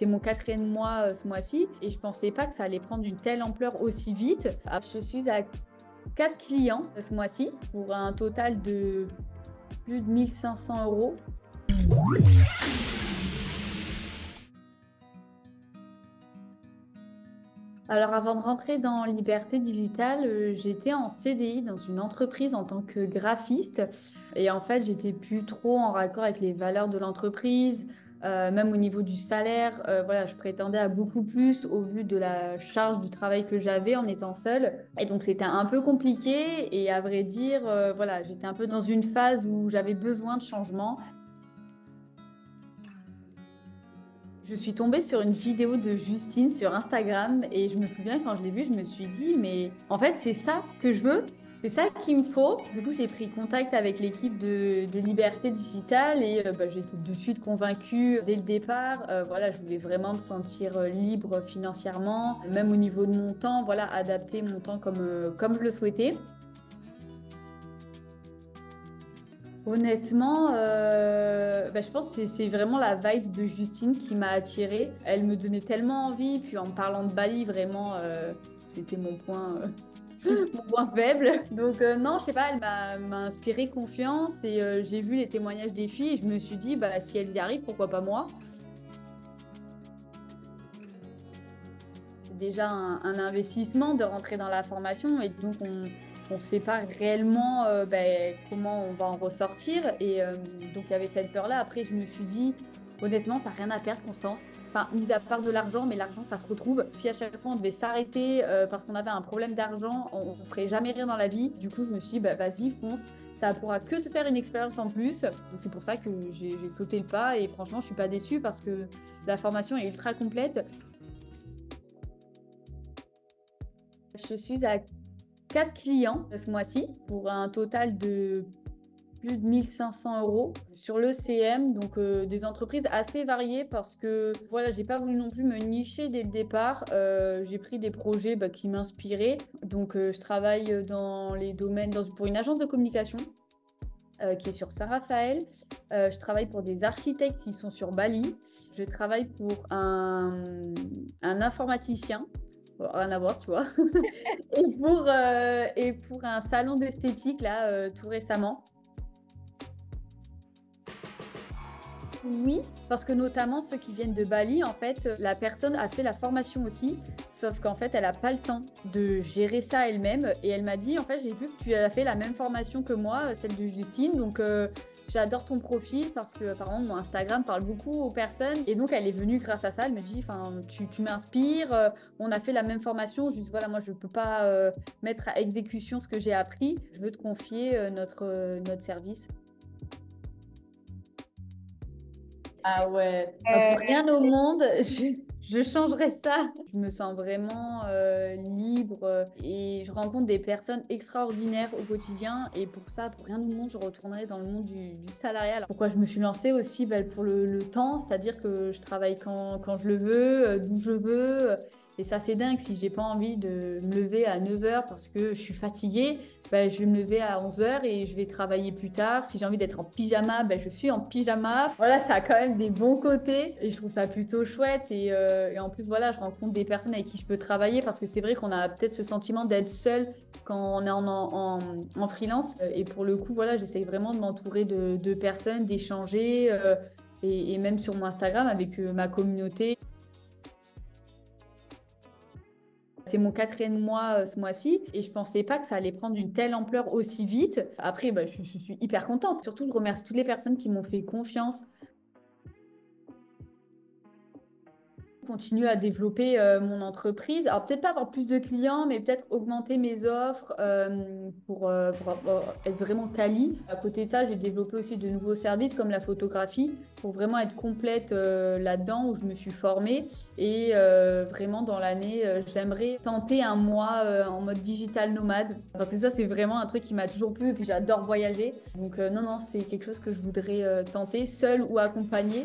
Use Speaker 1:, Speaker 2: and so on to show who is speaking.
Speaker 1: C'est mon 4e mois ce mois-ci et je pensais pas que ça allait prendre une telle ampleur aussi vite. Je suis à 4 clients ce mois-ci pour un total de plus de 1500 euros. Alors avant de rentrer dans Liberté Digitale, j'étais en CDI dans une entreprise en tant que graphiste et en fait j'étais plus trop en raccord avec les valeurs de l'entreprise, même au niveau du salaire. Voilà, je prétendais à beaucoup plus au vu de la charge du travail que j'avais en étant seule et donc c'était un peu compliqué et à vrai dire, voilà, j'étais un peu dans une phase où j'avais besoin de changement. Je suis tombée sur une vidéo de Justine sur Instagram et je me souviens quand je l'ai vue, je me suis dit, mais en fait, c'est ça que je veux, c'est ça qu'il me faut. Du coup, j'ai pris contact avec l'équipe de Liberté Digitale et j'étais de suite convaincue dès le départ. Voilà, je voulais vraiment me sentir libre financièrement, même au niveau de mon temps, voilà, adapter mon temps comme je le souhaitais. Honnêtement, je pense que c'est vraiment la vibe de Justine qui m'a attirée. Elle me donnait tellement envie, puis en me parlant de Bali, vraiment, c'était mon point faible. Donc non, je sais pas, elle m'a inspiré confiance et j'ai vu les témoignages des filles et je me suis dit, bah, si elles y arrivent, pourquoi pas moi? C'est déjà un investissement de rentrer dans la formation et donc on ne sait pas réellement comment on va en ressortir. Et donc il y avait cette peur-là. Après, je me suis dit, honnêtement, t'as rien à perdre, Constance. Enfin, mis à part de l'argent, mais l'argent, ça se retrouve. Si à chaque fois on devait s'arrêter parce qu'on avait un problème d'argent, on ne ferait jamais rien dans la vie. Du coup, je me suis dit, bah, vas-y, fonce. Ça pourra que te faire une expérience en plus. Donc c'est pour ça que j'ai sauté le pas et franchement, je suis pas déçue parce que la formation est ultra complète. Je suis à 4 clients ce mois-ci pour un total de plus de 1500 euros sur le CM, donc des entreprises assez variées parce que voilà, j'ai pas voulu non plus me nicher dès le départ. J'ai pris des projets qui m'inspiraient. Donc je travaille dans les domaines pour une agence de communication qui est sur Saint-Raphaël. Je travaille pour des architectes qui sont sur Bali. Je travaille pour un informaticien. Bon, rien à voir, tu vois. Et pour un salon d'esthétique, là, tout récemment. Oui, parce que notamment ceux qui viennent de Bali, en fait, la personne a fait la formation aussi, sauf qu'en fait, elle n'a pas le temps de gérer ça elle-même. Et elle m'a dit, en fait, j'ai vu que tu as fait la même formation que moi, celle de Justine, donc j'adore ton profil parce que apparemment mon Instagram parle beaucoup aux personnes. Et donc, elle est venue grâce à ça, elle me dit, enfin, tu m'inspires, on a fait la même formation, juste voilà, moi, je ne peux pas mettre à exécution ce que j'ai appris. Je veux te confier notre service. Ah ouais, pour rien au monde, je changerais ça. Je me sens vraiment libre et je rencontre des personnes extraordinaires au quotidien et pour ça, pour rien au monde, je retournerai dans le monde du salariat. Alors, pourquoi je me suis lancée aussi pour le temps, c'est-à-dire que je travaille quand je le veux, d'où je veux. Et ça, c'est dingue. Si j'ai pas envie de me lever à 9 heures parce que je suis fatiguée, je vais me lever à 11 heures et je vais travailler plus tard. Si j'ai envie d'être en pyjama, je suis en pyjama. Voilà, ça a quand même des bons côtés et je trouve ça plutôt chouette. Et en plus, voilà, je rencontre des personnes avec qui je peux travailler parce que c'est vrai qu'on a peut-être ce sentiment d'être seul quand on est en freelance. Et pour le coup, voilà, j'essaye vraiment de m'entourer de personnes, d'échanger et même sur mon Instagram avec ma communauté. C'est mon 4e mois ce mois-ci et je pensais pas que ça allait prendre une telle ampleur aussi vite. Après, je suis hyper contente. Surtout, je remercie toutes les personnes qui m'ont fait confiance. Continuer à développer mon entreprise. Alors, peut-être pas avoir plus de clients, mais peut-être augmenter mes offres pour être vraiment quali. À côté de ça, j'ai développé aussi de nouveaux services comme la photographie pour vraiment être complète là-dedans où je me suis formée. Et vraiment, dans l'année, j'aimerais tenter un mois en mode digital nomade parce que ça, c'est vraiment un truc qui m'a toujours plu et puis j'adore voyager. Donc, non, c'est quelque chose que je voudrais tenter, seule ou accompagnée.